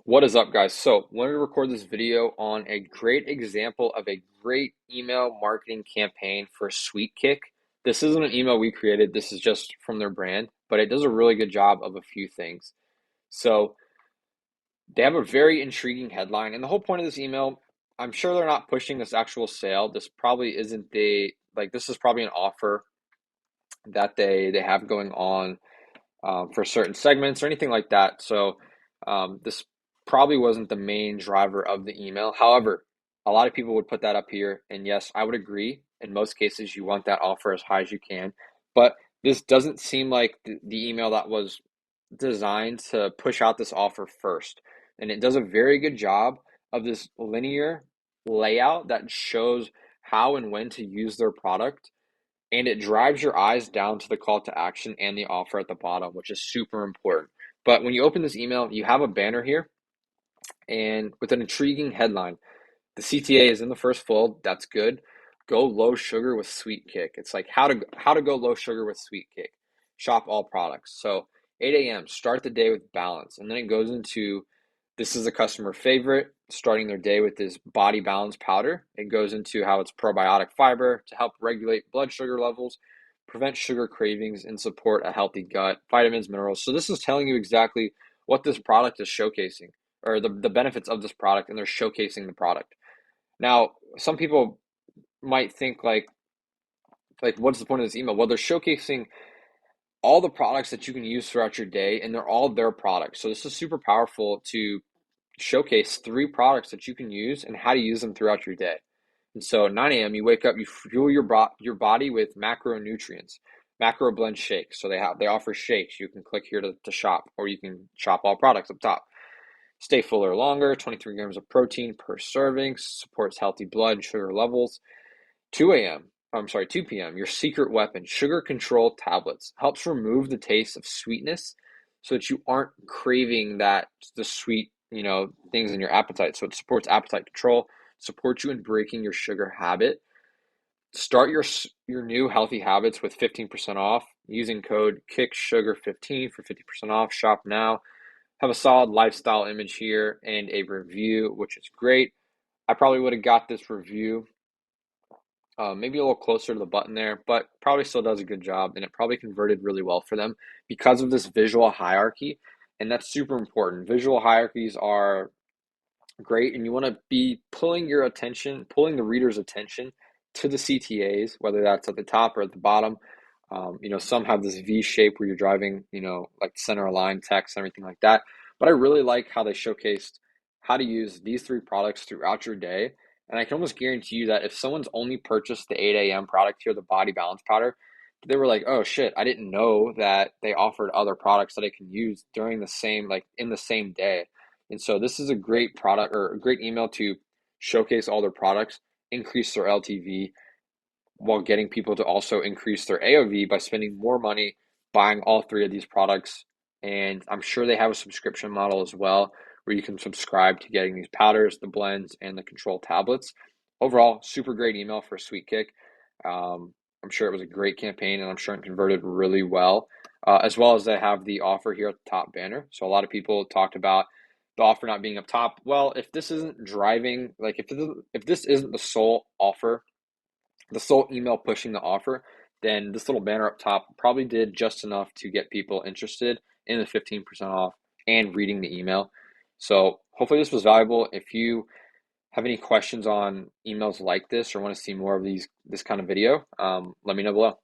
What is up, guys? So, wanted to record this video on a great example of a great email marketing campaign for SweetKick. This isn't an email we created, this is just from their brand, but it does a really good job of a few things. So, they have a very intriguing headline, and the whole point of this email, I'm sure they're not pushing this actual sale. This probably isn't this is probably an offer that they have going on for certain segments or anything like that. So this probably wasn't the main driver of the email. However, a lot of people would put that up here. And yes, I would agree. In most cases, you want that offer as high as you can. But this doesn't seem like the email that was designed to push out this offer first. And it does a very good job of this linear layout that shows how and when to use their product, and it drives your eyes down to the call to action and the offer at the bottom, which is super important. But when you open this email, you have a banner here and with an intriguing headline. The CTA is in the first fold. That's good. Go low sugar with SweetKick. It's like how to go low sugar with SweetKick. Shop all products. So 8 a.m. start the day with balance, and then it goes into this is a customer favorite. Starting their day with this body balance powder. It goes into how it's probiotic fiber to help regulate blood sugar levels, prevent sugar cravings, and support a healthy gut. Vitamins, minerals. So this is telling you exactly what this product is showcasing, or the benefits of this product, and they're showcasing the product. Now, some people might think like what's the point of this email? Well, they're showcasing all the products that you can use throughout your day, and they're all their products. So this is super powerful to showcase 3 products that you can use and how to use them throughout your day. And so at 9 a.m. you wake up, you fuel your body with macronutrients, macro blend shakes. So they offer shakes. You can click here to shop, or you can shop all products up top. Stay fuller longer, 23 grams of protein per serving, supports healthy blood sugar levels. 2 p.m., your secret weapon, sugar control tablets, helps remove the taste of sweetness so that you aren't craving the sweet, things in your appetite. So it supports appetite control, supports you in breaking your sugar habit. Start your new healthy habits with 15% off using code KICKSUGAR15 for 50% off. Shop now. Have a solid lifestyle image here and a review, which is great. I probably would have got this review maybe a little closer to the button there, but probably still does a good job, and it probably converted really well for them because of this visual hierarchy, and that's super important. Visual hierarchies are great, and you want to be pulling the reader's attention to the CTAs, whether that's at the top or at the bottom. Some have this V shape where you're driving, like center aligned text and everything like that. But I really like how they showcased how to use these 3 products throughout your day. And I can almost guarantee you that if someone's only purchased the 8 a.m. product here, the body balance powder, they were like, oh shit, I didn't know that they offered other products that I can use during in the same day. And so this is a great product or a great email to showcase all their products, increase their LTV, while getting people to also increase their AOV by spending more money buying all 3 of these products. And I'm sure they have a subscription model as well, where you can subscribe to getting these powders, the blends, and the control tablets. Overall, super great email for SweetKick. I'm sure it was a great campaign, and I'm sure it converted really well. As well as they have the offer here at the top banner. So a lot of people talked about the offer not being up top. Well, if this isn't driving, like if this isn't the sole offer, the sole email pushing the offer, then this little banner up top probably did just enough to get people interested in the 15% off and reading the email. So hopefully this was valuable. If you have any questions on emails like this or want to see more of this kind of video, let me know below.